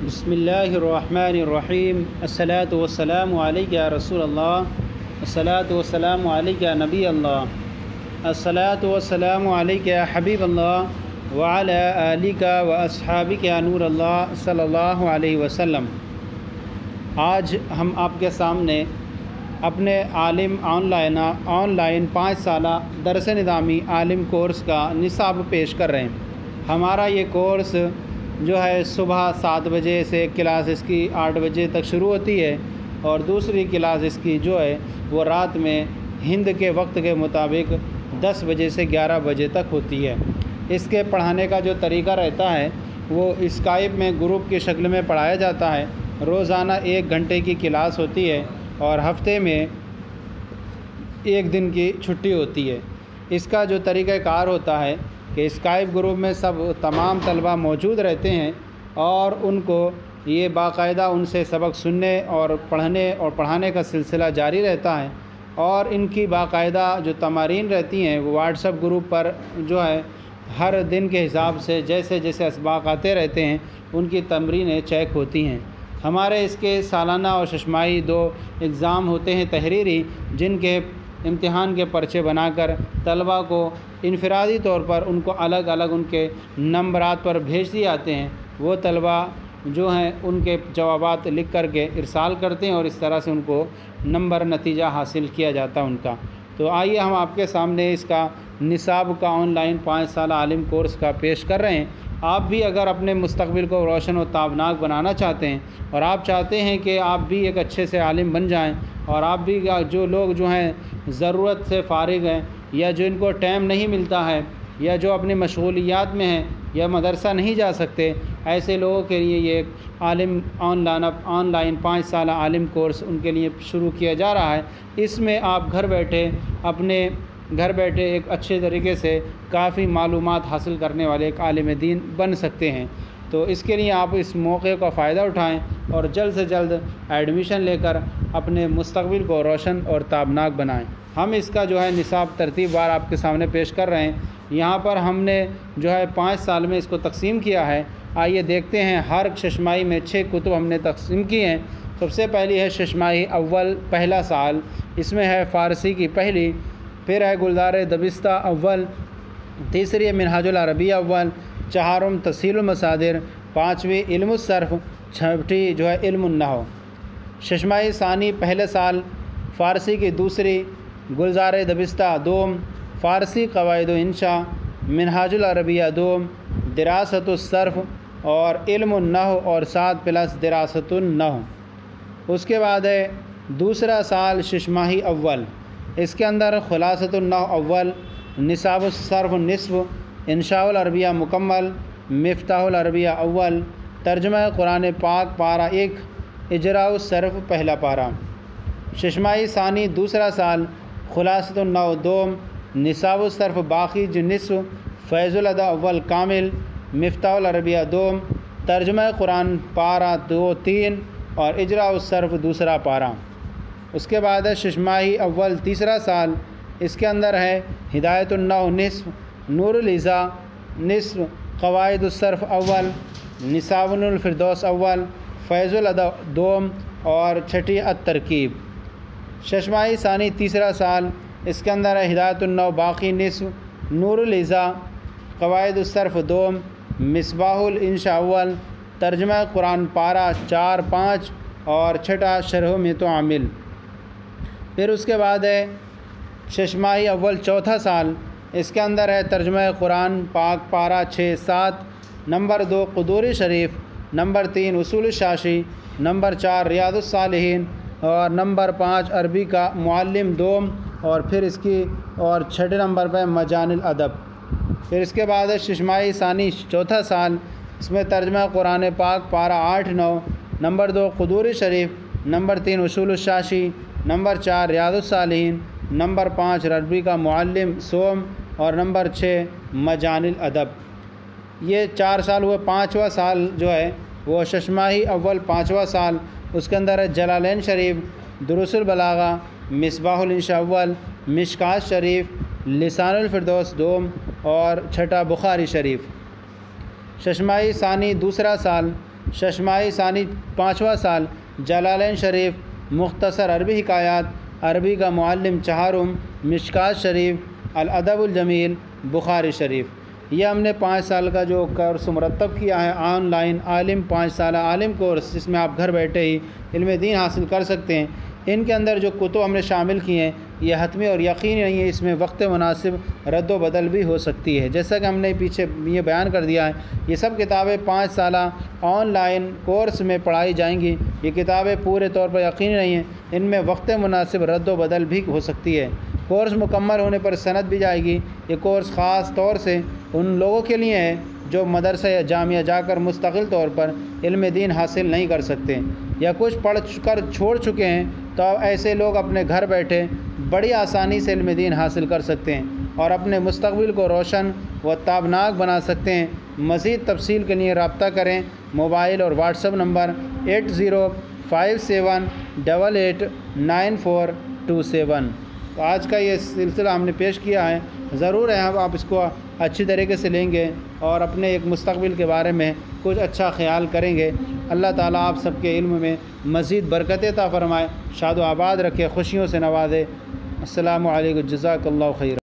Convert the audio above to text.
بسم اللہ الرحمن الرحیم الصلاۃ والسلام علیک یا رسول اللہ الصلاۃ والسلام علیک یا نبی اللہ الصلاۃ والسلام علیک یا حبیب اللہ وعلی آلک و اصحابک یا نور اللہ صلی اللہ علیہ وسلم۔ آج ہم آپ کے سامنے اپنے عالم آن لائن 5 سالہ درس نظامی عالم کورس کا نصاب پیش کر رہے ہیں۔ ہمارا یہ کورس جو ہے صبح 7 بجے سے کلاس اس کی 8 بجے تک شروع ہوتی ہے، اور دوسری کلاس اس کی جو ہے وہ رات میں ہند کے وقت کے مطابق 10 بجے سے 11 بجے تک ہوتی ہے۔ اس کے پڑھانے کا جو طریقہ رہتا ہے وہ اسکائپ میں گروپ کی شکل میں پڑھایا جاتا ہے۔ روزانہ 1 گھنٹے کی کلاس ہوتی ہے اور ہفتے میں 1 دن کی چھٹی ہوتی ہے۔ اس کا جو طریقہ کار ہوتا ہے کہ اسکائپ گروپ میں تمام طلبہ موجود رہتے ہیں، اور ان کو یہ باقاعدہ ان سے سبق سننے اور پڑھانے کا سلسلہ جاری رہتا ہے، اور ان کی باقاعدہ جو تمارین رہتی ہیں وہ واٹس ایپ گروپ پر جو ہے ہر دن کے حساب سے جیسے جیسے اسباق آتے رہتے ہیں ان کی تمرینیں چیک ہوتی ہیں۔ ہمارے اس کے سالانہ اور ششماہی 2 اگزام ہوتے ہیں تحریری، جن کے امتحان کے پرچے بنا کر طلبہ کو انفرادی طور پر ان کو الگ الگ ان کے نمبرات پر بھیج دیے جاتے ہیں۔ وہ طلبہ جو ہیں ان کے جوابات لکھ کر کے ارسال کرتے ہیں، اور اس طرح سے ان کو نتیجہ حاصل کیا جاتا ہے ان کا۔ تو آئیے ہم آپ کے سامنے اس کا نصاب کا آن لائن 5 سالہ عالم کورس کا پیش کر رہے ہیں۔ آپ بھی اگر اپنے مستقبل کو روشن و تابناک بنانا چاہتے ہیں، اور آپ چاہتے ہیں کہ آپ بھی ایک اچھے سے عالم بن جائیں، اور آپ بھی جو لوگ جو ہیں ضرورت سے فارغ ہیں، یا جو ان کو ٹائم نہیں ملتا ہے، یا جو اپنی مشغولیات میں ہیں، یا مدرسہ نہیں جا سکتے، ایسے لوگوں کے لیے یہ عالم آن لائن 5 سالہ عالم کورس ان کے لیے شروع کیا جا رہا ہے۔ اس میں آپ گھر بیٹھے ایک اچھے طریقے سے کافی معلومات حاصل کرنے والے ایک عالم دین بن سکتے ہیں۔ تو اس کے لیے آپ اس موقع کا فائدہ اٹھائیں اور جلد سے جلد ایڈمیشن لے کر اپنے مستقبل کو روشن اور تابناک بنائیں۔ ہم اس کا جو ہے نصاب ترتیب وار آپ کے سامنے پیش کر رہے ہیں۔ یہاں پر ہم نے جو ہے 5 سال میں اس کو تقسیم کیا ہے۔ آئیے دیکھتے ہیں۔ ہر ششماہی میں 6 کتب ہم نے تقسیم کی ہیں۔ سب سے پہلی ہے ششماہی اول پہلا سال، اس میں ہے فارسی کی پہلی، پھر ہے گلزار دبستہ اول، تیسری ہے منہاج العربیہ اول، چہارم تسہیل المصادر، 5ویں علم الصرف، 6ٹھی جو ہے علم النحو۔ ششماہی ثانی پہلے سال، فارسی کی دوسری، گلزار دبستہ دوم، فارسی قواعد و انشاء، منہاج العربیہ دوم، دراست الصرف اور علم النحو اور 7+ دراست النحو۔ اس کے بعد ہے دوسرا سال ششماہی اول، اس کے اندر خلاصۃ النحو اول، نصاب الصرف نصف، انشاء العربیہ مکمل، مفتاح العربیہ اول، ترجمہ قرآن پاک پارہ 1، اجراء الصرف پہلا پارہ۔ ششماہی ثانی دوسرا سال، خلاصۃ النحو دوم، نصاب الصرف باقی جو نصف، فیض الادا اول کامل، مفتاح العربیہ دوم، ترجمہ قرآن پارہ 2 3 اور اجراء الصرف دوسرا پارہ۔ اس کے بعد ہے ششماہی اول تیسرا سال، اس کے اندر ہے ہدایت النحو نصف، نور الازا نصف، قواعد الصرف اول، نصاب الفردوس اول، فیض الادا دوم اور 6ٹھی الترکیب۔ ششماہی ثانی تیسرا سال، اس کے اندر ہے ہدایت النحو باقی نصف، نور الازا، قواعد الصرف دوم، مصباح الانشاء اول، ترجمہ قرآن پارہ 4 5 اور 6ٹھا شرح میت و عامل۔ پھر اس کے بعد ہے ششماہی اول چوتھا سال، اس کے اندر ہے ترجمہ قرآن پاک پارہ 6 7، نمبر 2 قدوری شریف، نمبر 3 اصول الشاشی، نمبر 4 ریاض الصالحین، اور نمبر 5 عربی کا معلم دوم، اور پھر اس کی 6 نمبر پہ مجان الادب۔ پھر اس کے بعد ہے ششماہی ثانی چوتھا سال، اس میں ترجمہ قرآن پاک پارہ 8 9، نمبر 2 قدوری شریف، نمبر 3 اصول الشاشی، نمبر 4 ریاض الصالحین، نمبر 5 عربی کا معلم سوم، اور نمبر 6 مجان الادب۔ یہ 4 سال ہوئے۔ 5واں سال جو ہے وہ ششماہی اول 5واں سال، اس کے اندر ہے جلالین شریف، دروس البلاغہ، مصباح الانشاء اول، مشکات شریف، لسان الفردوس دوم اور 6ٹھا بخاری شریف۔ ششماہی ثانی دوسرا سال، ششماہی ثانی 5واں سال، جلالین شریف، مختصر عربی حکایات، عربی کا معلم چہارم، مشکات شریف، الادب الجمیل، بخاری شریف۔ یہ ہم نے 5 سال کا جو کورس مرتب کیا ہے، آن لائن عالم 5 سالہ عالم کورس، جس میں آپ گھر بیٹھے ہی علم دین حاصل کر سکتے ہیں۔ ان کے اندر جو کتب ہم نے شامل کی ہیں یہ حتمی اور یقینی نہیں ہے، اس میں وقت مناسب رد و بدل بھی ہو سکتی ہے۔ جیسا کہ ہم نے پیچھے یہ بیان کر دیا ہے، یہ سب کتابیں 5 سالہ آن لائن کورس میں پڑھائی جائیں گی۔ یہ کتابیں پورے طور پر یقینی نہیں ہیں، ان میں وقت مناسب رد و بدل بھی ہو سکتی ہے۔ کورس مکمل ہونے پر سند بھی جائے گی۔ یہ کورس خاص طور سے ان لوگوں کے لیے ہے جو مدرسہ یا جامعہ جا کر مستقل طور پر علم دین حاصل نہیں کر سکتے یا کچھ پڑھ کر چھوڑ چکے ہیں، تو ایسے لوگ اپنے گھر بیٹھے بڑی آسانی سے علم دین حاصل کر سکتے ہیں اور اپنے مستقبل کو روشن و تابناک بنا سکتے ہیں۔ مزید تفصیل کے لیے رابطہ کریں۔ موبائل اور واٹس ایپ نمبر 8057889427۔ تو آج کا یہ سلسلہ ہم نے پیش کیا ہے، ضرور ہے آپ اس کو اچھی طریقے سے لیں گے اور اپنے ایک مستقبل کے بارے میں کچھ اچھا خیال کریں گے۔ اللہ تعالیٰ آپ سب کے علم میں مزید برکت عطا فرمائے، شاد و آباد رکھے، خوشیوں سے نوازے۔ السلام علیکم، جزاک اللہ خیر۔